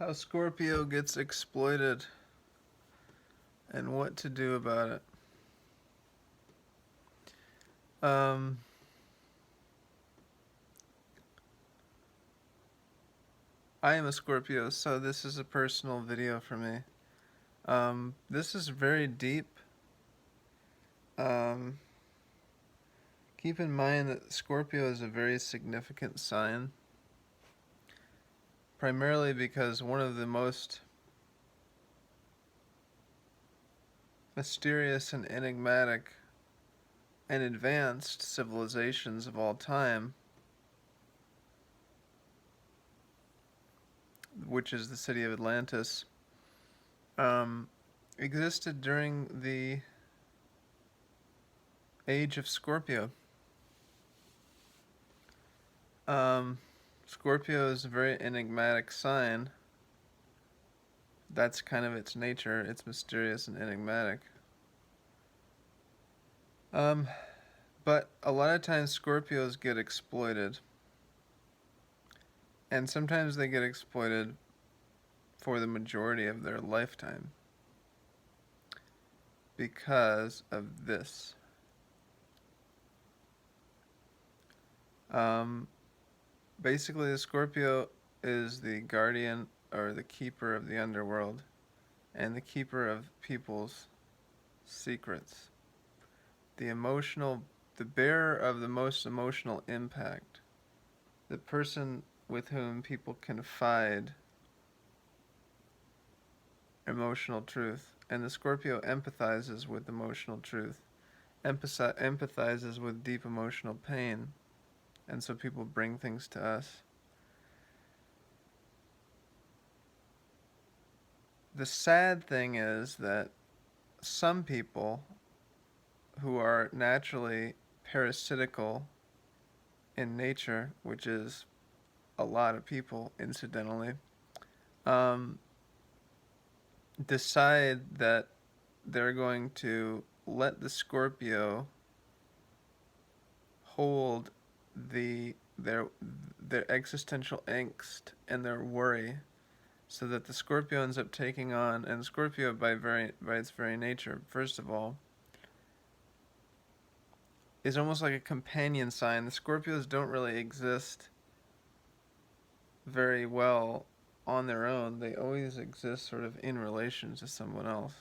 How Scorpio gets exploited and what to do about it. Um, I am a Scorpio, so this is a personal video for me. This is very deep. Um, Keep in mind that Scorpio is a very significant sign, primarily because one of the most mysterious and enigmatic and advanced civilizations of all time, which is the city of Atlantis, um, existed during the age of Scorpio. Um, Scorpio is a very enigmatic sign. That's kind of its nature. It's mysterious and enigmatic. Um, but a lot of times Scorpios get exploited. And sometimes they get exploited for the majority of their lifetime because of this. Um, Basically, the Scorpio is the guardian or the keeper of the underworld and the keeper of people's secrets. The bearer of the most emotional impact, the person with whom people confide emotional truth. And the Scorpio empathizes with emotional truth, empathizes with deep emotional pain, and so people bring things to us. The sad thing is that some people who are naturally parasitical in nature, which is a lot of people, incidentally, um, decide that they're going to let the Scorpio hold their existential angst and their worry, so that the Scorpio ends up taking on, and Scorpio by its very nature, first of all, is almost like a companion sign. The Scorpios don't really exist very well on their own. They always exist sort of in relation to someone else.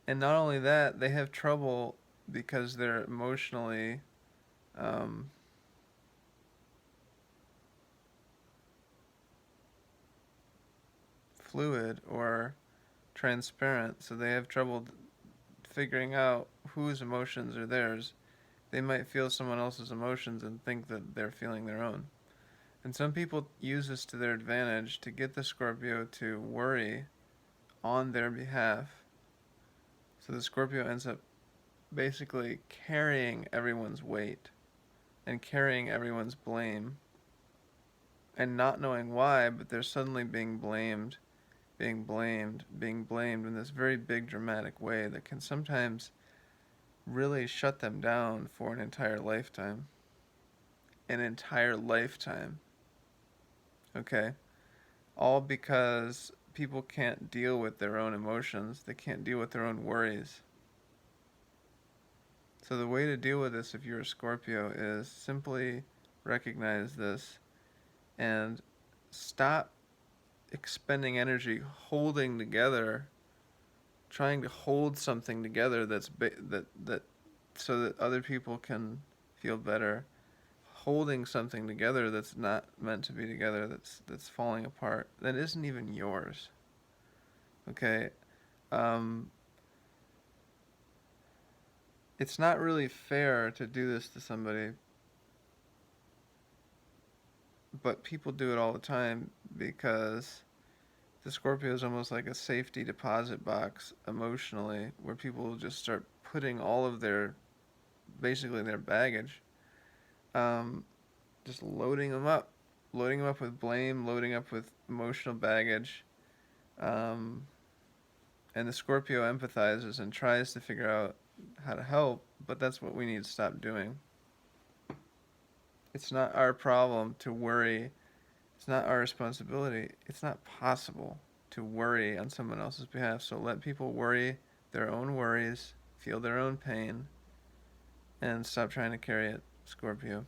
And not only that, they have trouble because they're emotionally um, fluid or transparent, so they have trouble figuring out whose emotions are theirs. They might feel someone else's emotions and think that they're feeling their own. And some people use this to their advantage to get the Scorpio to worry on their behalf. So the Scorpio ends up basically carrying everyone's weight and carrying everyone's blame and not knowing why, but they're suddenly being blamed in this very big dramatic way that can sometimes really shut them down for an entire lifetime. An entire lifetime. Okay? All because people can't deal with their own emotions, they can't deal with their own worries. So, the way to deal with this if you're a Scorpio is simply recognize this and stop expending energy holding together, trying to hold something together that so that other people can feel better, holding something together that's not meant to be together, that's falling apart, that isn't even yours. Okay. um it's not really fair to do this to somebody, but people do it all the time because the Scorpio is almost like a safety deposit box emotionally, where people will just start putting all of their, basically their baggage, um, just loading them up with blame, loading up with emotional baggage. Um, and the Scorpio empathizes and tries to figure out how to help, but that's what we need to stop doing. It's not our problem to worry. It's not our responsibility. It's not possible to worry on someone else's behalf. So let people worry their own worries, feel their own pain, and stop trying to carry it, Scorpio.